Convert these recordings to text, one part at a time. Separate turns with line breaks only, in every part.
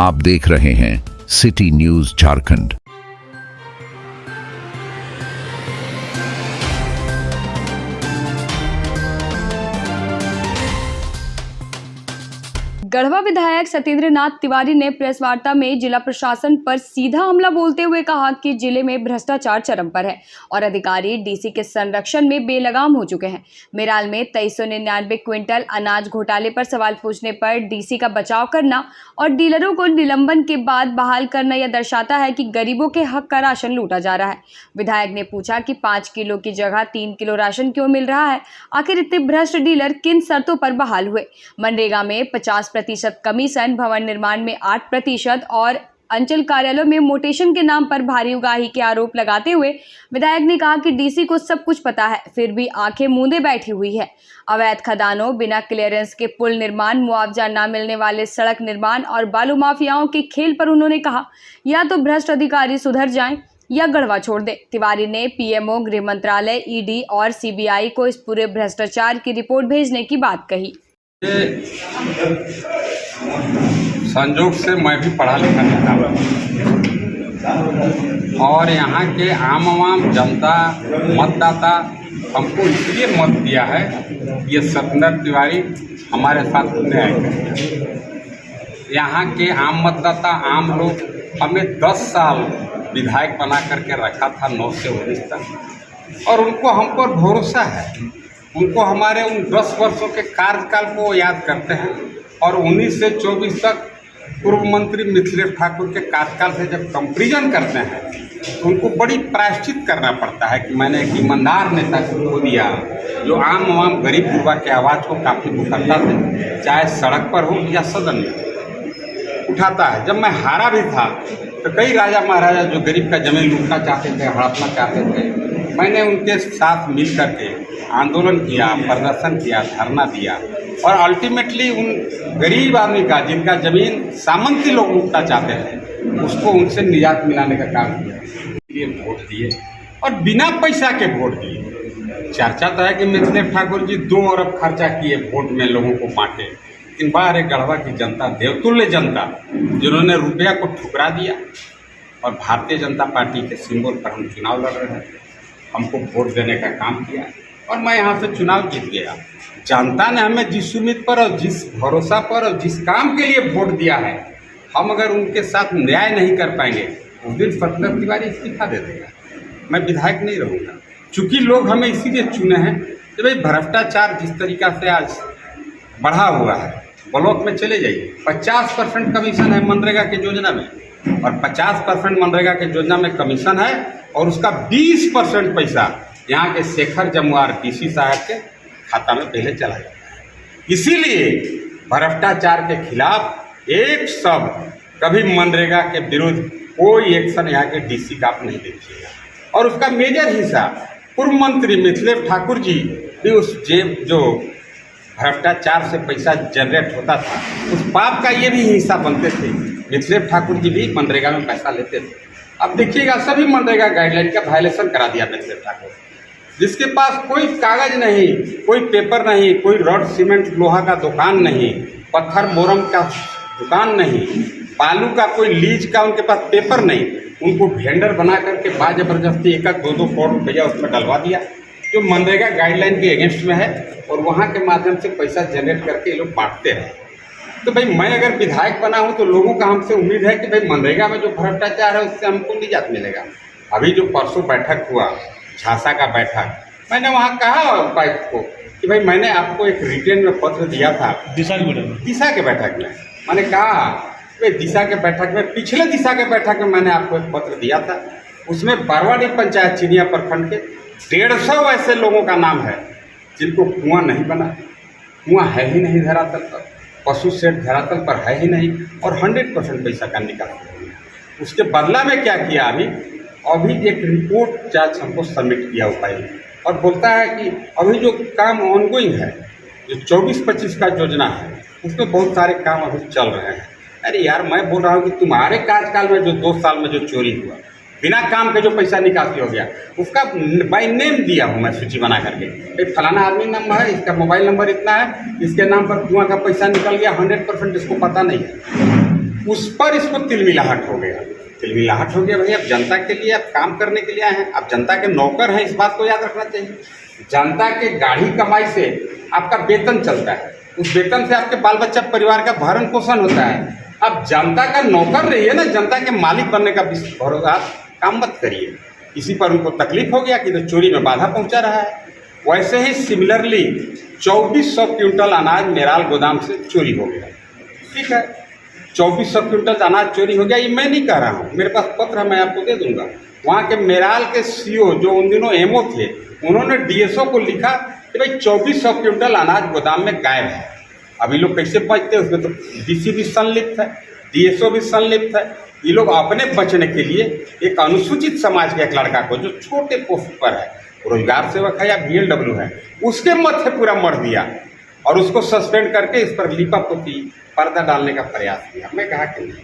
आप देख रहे हैं सिटी न्यूज झारखंड।
गढ़वा विधायक सत्येंद्र नाथ तिवारी ने प्रेस वार्ता में जिला प्रशासन पर सीधा हमला बोलते हुए कहा कि जिले में भ्रष्टाचार चरम पर है और अधिकारी डीसी के संरक्षण में बेलगाम हो चुके हैं। मेराल में 2399 क्विंटल अनाज घोटाले पर सवाल पूछने पर डीसी का बचाव करना और डीलरों को निलंबन के बाद बहाल करना यह दर्शाता है कि गरीबों के हक का राशन लूटा जा रहा है। विधायक ने पूछा कि 5 किलो की जगह 3 किलो राशन क्यों मिल रहा है, आखिर इतने भ्रष्ट डीलर किन शर्तों पर बहाल हुए। मनरेगा में 50% कमीशन, भवन निर्माण में 8% और अंचल कार्यालयों में मोटेशन के नाम पर भारी उगाही के आरोप लगाते हुए विधायक ने कहा कि डीसी को सब कुछ पता है, फिर भी आंखें मूंदे बैठी हुई है। अवैध खदानों, बिना क्लियरेंस के पुल निर्माण, मुआवजा न मिलने वाले सड़क निर्माण और बालू माफियाओं के खेल पर उन्होंने कहा, या तो भ्रष्ट अधिकारी सुधर जाएं या गढ़वा छोड़ दे। तिवारी ने पीएमओ, गृह मंत्रालय, ईडी और सीबीआई को इस पूरे भ्रष्टाचार की रिपोर्ट भेजने की बात कही।
संजोग से मैं भी पढ़ा लिखा नेता हूँ और यहाँ के आम जनता मतदाता हमको इसलिए मत दिया है, ये सत्येंद्र तिवारी हमारे साथ न्याय करेंगे। यहाँ के आम मतदाता, आम लोग हमें 10 साल विधायक बना करके रखा था 9 से 19 तक, और उनको हम पर भरोसा है। उनको हमारे उन 10 वर्षों के कार्यकाल को याद करते हैं और 19 से 24 तक पूर्व मंत्री मिथिलेश ठाकुर के कार्यकाल से जब कंपेरिजन करते हैं तो उनको बड़ी प्रायश्चित करना पड़ता है कि मैंने एक ईमानदार नेता को खो दिया, जो आम गरीब गुरबा के आवाज़ को काफ़ी उठाता था, चाहे सड़क पर हो या सदन में उठाता है। जब मैं हारा भी था तो कई राजा महाराजा जो गरीब का जमीन लूटना चाहते थे, हड़पना चाहते थे, मैंने उनके साथ मिल करके आंदोलन किया, प्रदर्शन किया, धरना दिया और अल्टीमेटली उन गरीब आदमी का, जिनका ज़मीन सामंती लोग लूटना चाहते थे, उसको उनसे निजात मिलाने का काम किया। इसलिए वोट दिए और बिना पैसा के वोट दिए। चर्चा तो है कि मिथिलेश ठाकुर जी 2 अरब खर्चा किए वोट में, लोगों को बांटे, लेकिन बाहर गढ़वा की जनता, देवतुल्य जनता, जिन्होंने रुपया को ठुकरा दिया और भारतीय जनता पार्टी के सिंबल पर हम चुनाव लड़ रहे हैं, हमको वोट देने का काम किया और मैं यहाँ से चुनाव जीत गया। जनता ने हमें जिस उम्मीद पर और जिस भरोसा पर और जिस काम के लिए वोट दिया है, हम अगर उनके साथ न्याय नहीं कर पाएंगे उस दिन सत्येंद्र तिवारी इस्तीफा दे देगा, मैं विधायक नहीं रहूँगा। चूँकि लोग हमें इसीलिए चुने हैं कि भाई भ्रष्टाचार जिस तरीक़ा से आज बढ़ा हुआ है, ब्लॉक में चले जाइए, 50% कमीशन है मनरेगा की योजना में और 50% मनरेगा की योजना में कमीशन है और उसका 20% पैसा यहाँ के शेखर जमुआर डीसी साहब के खाता में पहले चला जाता है। इसीलिए भ्रष्टाचार के खिलाफ एक शब्द कभी मनरेगा के विरुद्ध कोई एक्शन यहाँ के डीसी का आप नहीं देखिएगा। और उसका मेजर हिस्सा पूर्व मंत्री मिथिलेश ठाकुर जी भी उस जेब जो भ्रष्टाचार से पैसा जनरेट होता था, उस पाप का ये भी हिस्सा बनते थे। मिथिलेश ठाकुर जी भी मनरेगा में पैसा लेते थे। अब देखिएगा, सभी मनरेगा गाइडलाइन का वायलेशन करा दिया मिथिलेश ठाकुर, जिसके पास कोई कागज नहीं, कोई पेपर नहीं, कोई रॉड सीमेंट लोहा का दुकान नहीं, पत्थर मोरम का दुकान नहीं, बालू का कोई लीज का उनके पास पेपर नहीं, उनको वेंडर बना करके बाद जबरदस्ती 1-2 करोड़ रुपया उसमें डलवा दिया, जो मनरेगा गाइडलाइन के अगेंस्ट में है, और वहाँ के माध्यम से पैसा जनरेट करके ये लोग बांटते रहे। तो भाई मैं अगर विधायक बना हूँ तो लोगों का हमसे उम्मीद है कि भाई मनरेगा में जो भ्रष्टाचार है उससे हमको निजात मिलेगा। अभी जो परसों बैठक हुआ, झांसा का बैठक, मैंने वहाँ कहा उपायुक्त को कि भाई मैंने आपको एक रिटेन में पत्र दिया था दिशा के बैठक में। मैंने कहा भाई दिशा के बैठक में, पिछले दिशा के बैठक में मैंने आपको एक पत्र दिया था, उसमें बरवाडी पंचायत चिनिया प्रखंड के 150 ऐसे लोगों का नाम है जिनको कुआं नहीं बना, कुआं है ही नहीं धरातल पर, पशु शेड धरातल पर है ही नहीं, और 100% पैसा का निकाल। उसके बदला में क्या किया, अभी एक रिपोर्ट जांच हमको सबमिट किया उपायुक्त, और बोलता है कि अभी जो काम ऑनगोइंग है, जो 24-25 का योजना है, उसमें बहुत सारे काम अभी चल रहे हैं। अरे यार, मैं बोल रहा हूँ कि तुम्हारे कार्यकाल में जो 2 साल में जो चोरी हुआ, बिना काम के जो पैसा निकासी हो गया, उसका बाय नेम दिया हूँ मैं सूची बना करके, एक फलाना आदमी नाम है, इसका मोबाइल नंबर इतना है, इसके नाम पर कुआं का पैसा निकल गया, 100% इसको पता नहीं है। उस पर इसको तिलमिलाहट हो गया। तिलमिलाहट हो गया भाई, अब जनता के लिए आप काम करने के लिए आए हैं, आप जनता के नौकर हैं, इस बात को याद रखना चाहिए। जनता के गाढ़ी कमाई से आपका वेतन चलता है, उस वेतन से आपके बाल बच्चा परिवार का भरण पोषण होता है। अब जनता का नौकर रहिए ना, जनता के मालिक बनने का भरोसा आप काम मत करिए। इसी पर उनको तकलीफ हो गया कि तो चोरी में बाधा पहुंचा रहा है। वैसे ही सिमिलरली 2400 क्विंटल अनाज मेराल गोदाम से चोरी हो गया। ठीक है, 2400 क्विंटल अनाज चोरी हो गया, ये मैं नहीं कह रहा हूँ, मेरे पास पत्र है, मैं आपको दे दूंगा। वहाँ के मेराल के सीओ जो उन दिनों एमओ थे, उन्होंने डीएसओ को लिखा कि भाई 2400 क्विंटल अनाज गोदाम में गायब है। अभी लोग कैसे पहुँचते हैं, उसमें तो डीसी भी संलिप्त है, डीएसओ भी संलिप्त है। ये लोग अपने बचने के लिए एक अनुसूचित समाज के एक लड़का को जो छोटे पोस्ट पर है, रोजगार सेवक है या बीएलडब्ल्यू है, उसके मत्थे पूरा मर दिया और उसको सस्पेंड करके इस पर लिपापोती पर्दा डालने का प्रयास किया। मैं कहा कि नहीं,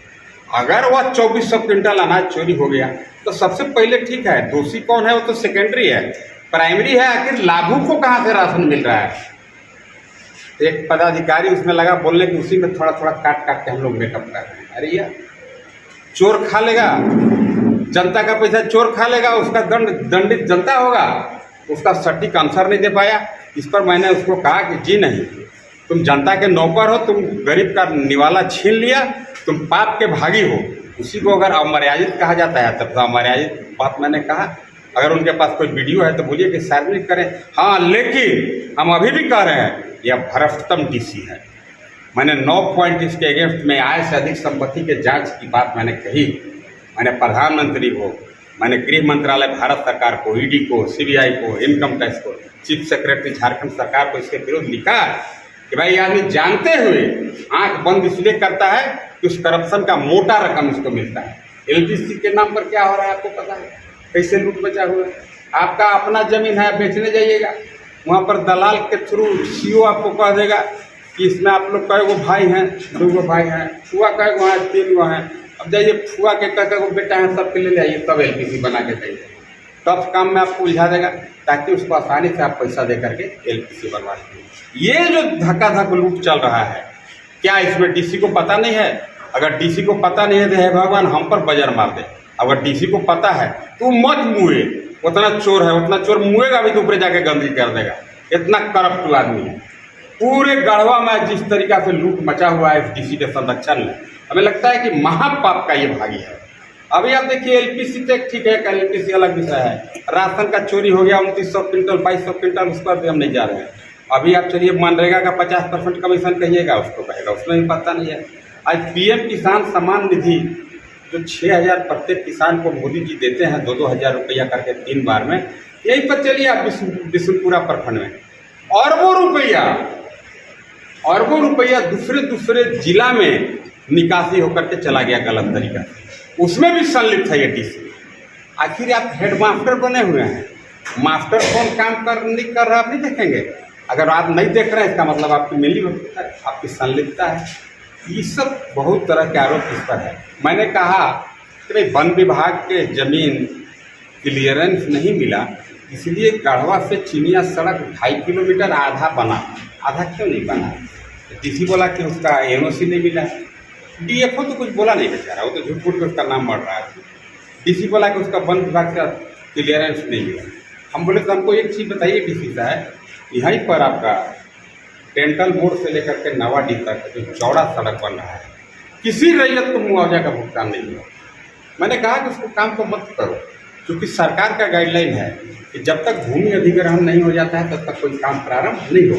अगर वह 2400 क्विंटल अनाज चोरी हो गया तो सबसे पहले ठीक है, दोषी कौन है वो तो सेकेंडरी है, प्राइमरी है आखिर लाभुक को कहाँ से राशन मिल रहा है। एक पदाधिकारी उसमें लगा बोलने कि उसी में थोड़ा थोड़ा काट काट के हम लोग मेकअप कर रहे हैं। अरे यार, चोर खा लेगा, जनता का पैसा चोर खा लेगा, उसका दंडित जनता होगा। उसका सटीक आंसर नहीं दे पाया। इस पर मैंने उसको कहा कि जी नहीं, तुम जनता के नौकर हो, तुम गरीब का निवाला छीन लिया, तुम पाप के भागी हो। उसी को अगर अमर्यादित कहा जाता है तब तो अमर्यादित बात मैंने कहा। अगर उनके पास कोई वीडियो है तो बोलिए कि सार्वजनिक करें। हाँ, लेकिन हम अभी भी कह रहे हैं यह भ्रष्टतम डीसी है। मैंने 9 पॉइंट इसके अगेंस्ट में आय से अधिक संपत्ति के जांच की बात मैंने कही। मैंने प्रधानमंत्री को, मैंने गृह मंत्रालय भारत सरकार को, ईडी को, सीबीआई को, इनकम टैक्स को, चीफ सेक्रेटरी झारखंड सरकार को इसके विरुद्ध लिखा कि भाई आदमी जानते हुए आंख बंद इसलिए करता है कि उस करप्शन का मोटा रकम इसको मिलता है। एलटीसी के नाम पर क्या हो रहा है आपको पता है, कैसे लूट बचा हुआ है। आपका अपना जमीन है, बेचने जाइएगा, वहाँ पर दलाल के थ्रू सीओ आपको कह देगा कि इसमें आप लोग कई गो भाई हैं, 2 गो भाई हैं, फुआ कई गो हैं, 3 गो हैं, अब जाइए फुआ के कई गो बेटा हैं, सबके ले आइए, तब एलपीसी बना के देंगे। तब काम में आपको उलझा देगा ताकि उसको आसानी से आप पैसा दे करके एलपीसी बनवा दें। ये जो धक्का धक लूट चल रहा है, क्या इसमें डीसी को पता नहीं है? अगर डीसी को पता नहीं है तो हे भगवान हम पर बजर मार दे। अगर डीसी को पता है तो मत मुए, उतना चोर है, उतना चोर मुएगा भी तो ऊपर जाके गंदगी कर देगा। इतना करप्ट आदमी है। पूरे गढ़वा में जिस तरीका से लूट मचा हुआ है इस डीसी के संरक्षण में, हमें लगता है कि महापाप का ये भागी है। अभी आप देखिए एलपीसी तो ठीक है, एलपीसी अलग विषय है। राशन का चोरी हो गया 2900 क्विंटल 2200 क्विंटल, उस पर भी हम नहीं जा रहे हैं। अभी आप चलिए मनरेगा का 50% कमीशन कहिएगा, उसको कहेगा, उसमें भी पता नहीं है। आज पीएम किसान सम्मान निधि जो 6000 प्रत्येक किसान को मोदी जी देते हैं, 2-2 हज़ार रुपया करके 3 बार में, यहीं पर चलिए आप बिशुनपुरा प्रखंड में अरबों रुपया दूसरे जिला में निकासी होकर के चला गया गलत तरीका से। उसमें भी संलिप्त है ये डीसी। आखिर आप हेडमास्टर बने हुए हैं, मास्टर कौन काम नहीं कर रहा आप नहीं देखेंगे। अगर आप नहीं देख रहे हैं इसका मतलब आपकी मिलीभगत है, आपकी संलिप्तता है। ये सब बहुत तरह के आरोप इस पर है। मैंने कहा कि भाई वन विभाग के जमीन क्लियरेंस नहीं मिला, इसलिए गढ़वा से चिनिया सड़क 2.5 किलोमीटर आधा बना। आधा क्यों नहीं बना? डीसी बोला कि उसका एनओसी नहीं मिला। डीएफओ तो कुछ बोला नहीं बेचारा, वो तो झूठ फूट के उसका नाम बढ़ रहा है। डीसी बोला कि उसका वन विभाग का क्लियरेंस नहीं मिला। हम बोले तो हमको एक चीज़ बताइए डीसी साहब, यहीं पर आपका डेंटल मोड़ से लेकर के नवाडी तक जो चौड़ा सड़क बन रहा है, किसी रैयत को मुआवजा का भुगतान नहीं हुआ। मैंने कहा कि उसको काम को मत करो, क्योंकि सरकार का गाइडलाइन है कि जब तक भूमि अधिग्रहण नहीं हो जाता है तब तक कोई काम प्रारंभ नहीं हो।